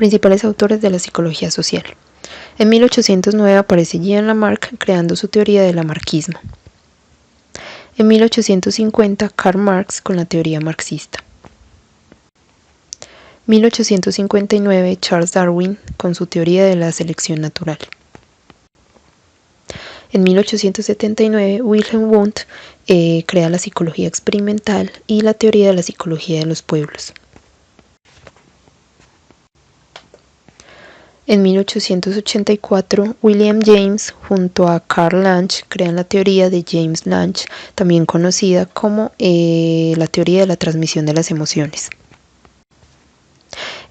Principales autores de la psicología social. En 1809 aparece Jean Lamarck creando su teoría del lamarckismo. En 1850 Karl Marx con la teoría marxista. 1859 Charles Darwin con su teoría de la selección natural. En 1879 Wilhelm Wundt crea la psicología experimental y la teoría de la psicología de los pueblos. En 1884, William James junto a Karl Lange crean la teoría de James-Lange, también conocida como la teoría de la transmisión de las emociones.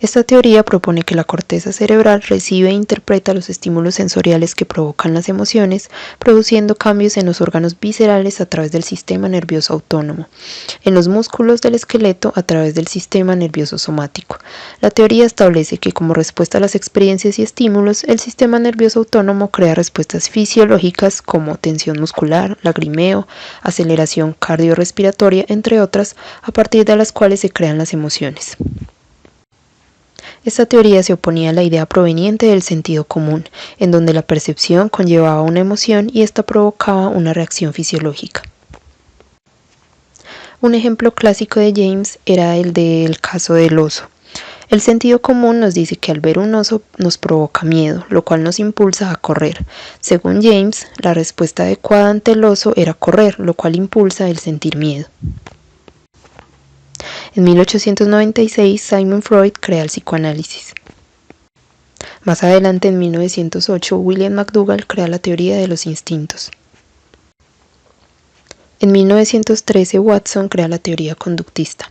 Esta teoría propone que la corteza cerebral recibe e interpreta los estímulos sensoriales que provocan las emociones, produciendo cambios en los órganos viscerales a través del sistema nervioso autónomo, en los músculos del esqueleto a través del sistema nervioso somático. La teoría establece que como respuesta a las experiencias y estímulos, el sistema nervioso autónomo crea respuestas fisiológicas como tensión muscular, lagrimeo, aceleración cardiorrespiratoria, entre otras, a partir de las cuales se crean las emociones. Esta teoría se oponía a la idea proveniente del sentido común, en donde la percepción conllevaba una emoción y esta provocaba una reacción fisiológica. Un ejemplo clásico de James era el del caso del oso. El sentido común nos dice que al ver un oso nos provoca miedo, lo cual nos impulsa a correr. Según James, la respuesta adecuada ante el oso era correr, lo cual impulsa el sentir miedo. En 1896, Sigmund Freud crea el psicoanálisis. Más adelante, en 1908, William McDougall crea la teoría de los instintos. En 1913, Watson crea la teoría conductista.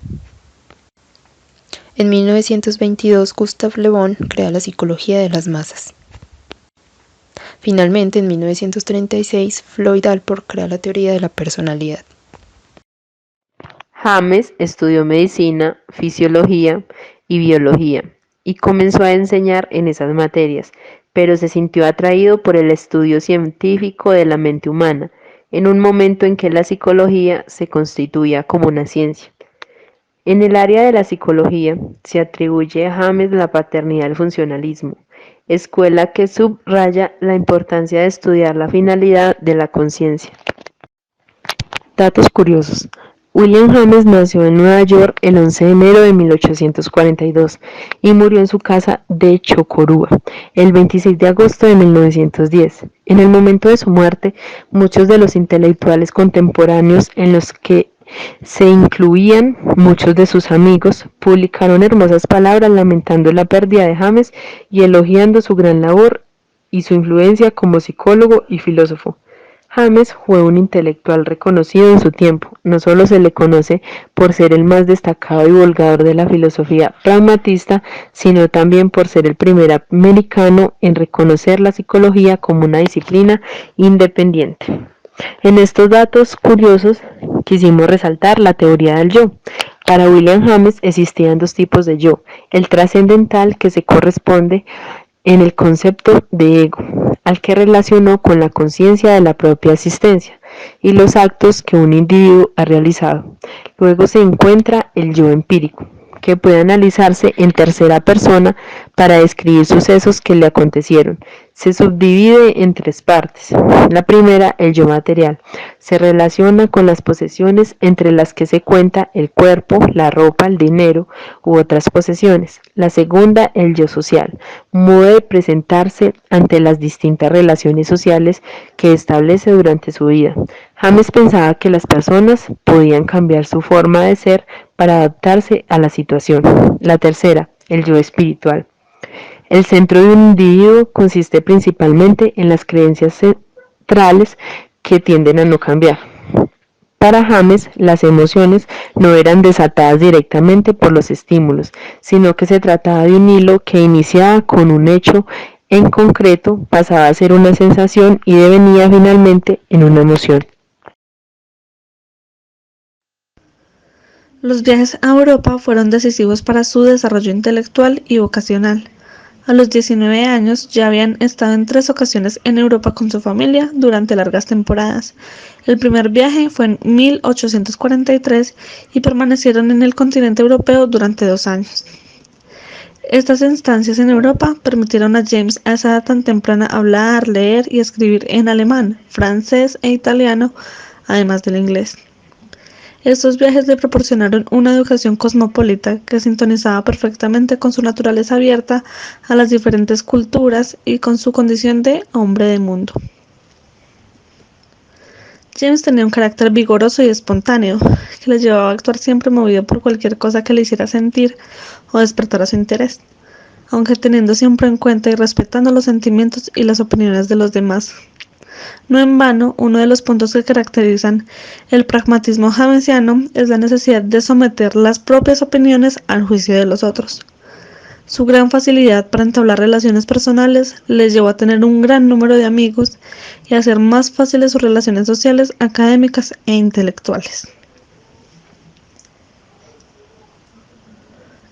En 1922, Gustav Le Bon crea la psicología de las masas. Finalmente, en 1936, Floyd Allport crea la teoría de la personalidad. James estudió medicina, fisiología y biología y comenzó a enseñar en esas materias, pero se sintió atraído por el estudio científico de la mente humana, en un momento en que la psicología se constituía como una ciencia. En el área de la psicología se atribuye a James la paternidad del funcionalismo, escuela que subraya la importancia de estudiar la finalidad de la conciencia. Datos curiosos. William James nació en Nueva York el 11 de enero de 1842 y murió en su casa de Chocorúa el 26 de agosto de 1910. En el momento de su muerte, muchos de los intelectuales contemporáneos, en los que se incluían muchos de sus amigos, publicaron hermosas palabras lamentando la pérdida de James y elogiando su gran labor y su influencia como psicólogo y filósofo. James fue un intelectual reconocido en su tiempo. No solo se le conoce por ser el más destacado divulgador de la filosofía pragmatista, sino también por ser el primer americano en reconocer la psicología como una disciplina independiente. En estos datos curiosos quisimos resaltar la teoría del yo. Para William James existían dos tipos de yo: el trascendental, que se corresponde en el concepto de ego, al que relacionó con la conciencia de la propia existencia y los actos que un individuo ha realizado. Luego se encuentra el yo empírico, que puede analizarse en tercera persona para describir sucesos que le acontecieron. Se subdivide en tres partes. La primera, el yo material, se relaciona con las posesiones entre las que se cuenta el cuerpo, la ropa, el dinero u otras posesiones. La segunda, el yo social, modo de presentarse ante las distintas relaciones sociales que establece durante su vida. James pensaba que las personas podían cambiar su forma de ser para adaptarse a la situación. La tercera, el yo espiritual. El centro de un individuo consiste principalmente en las creencias centrales que tienden a no cambiar. Para James, las emociones no eran desatadas directamente por los estímulos, sino que se trataba de un hilo que iniciaba con un hecho en concreto, pasaba a ser una sensación y devenía finalmente en una emoción. Los viajes a Europa fueron decisivos para su desarrollo intelectual y vocacional. A los 19 años ya habían estado en 3 ocasiones en Europa con su familia durante largas temporadas. El primer viaje fue en 1843 y permanecieron en el continente europeo durante 2 años. Estas instancias en Europa permitieron a James a esa edad tan temprana hablar, leer y escribir en alemán, francés e italiano, además del inglés. Estos viajes le proporcionaron una educación cosmopolita que sintonizaba perfectamente con su naturaleza abierta a las diferentes culturas y con su condición de hombre de mundo. James tenía un carácter vigoroso y espontáneo, que le llevaba a actuar siempre movido por cualquier cosa que le hiciera sentir o despertara su interés, aunque teniendo siempre en cuenta y respetando los sentimientos y las opiniones de los demás. No en vano, uno de los puntos que caracterizan el pragmatismo jamesiano es la necesidad de someter las propias opiniones al juicio de los otros. Su gran facilidad para entablar relaciones personales les llevó a tener un gran número de amigos y a hacer más fáciles sus relaciones sociales, académicas e intelectuales.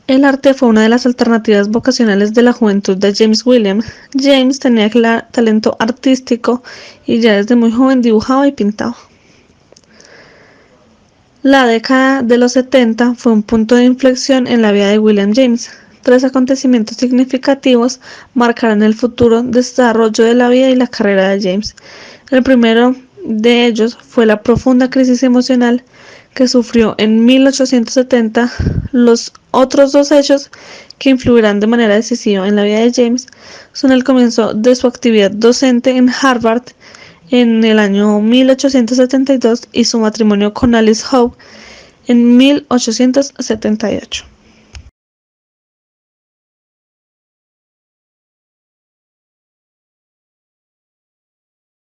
El arte fue una de las alternativas vocacionales de la juventud de James William. James tenía talento artístico y ya desde muy joven dibujaba y pintaba. La década de los 70 fue un punto de inflexión en la vida de William James. 3 acontecimientos significativos marcaron el futuro desarrollo de la vida y la carrera de James. El primero de ellos fue la profunda crisis emocional que sufrió en 1870. Los otros 2 hechos que influirán de manera decisiva en la vida de James son el comienzo de su actividad docente en Harvard en el año 1872 y su matrimonio con Alice Howe en 1878.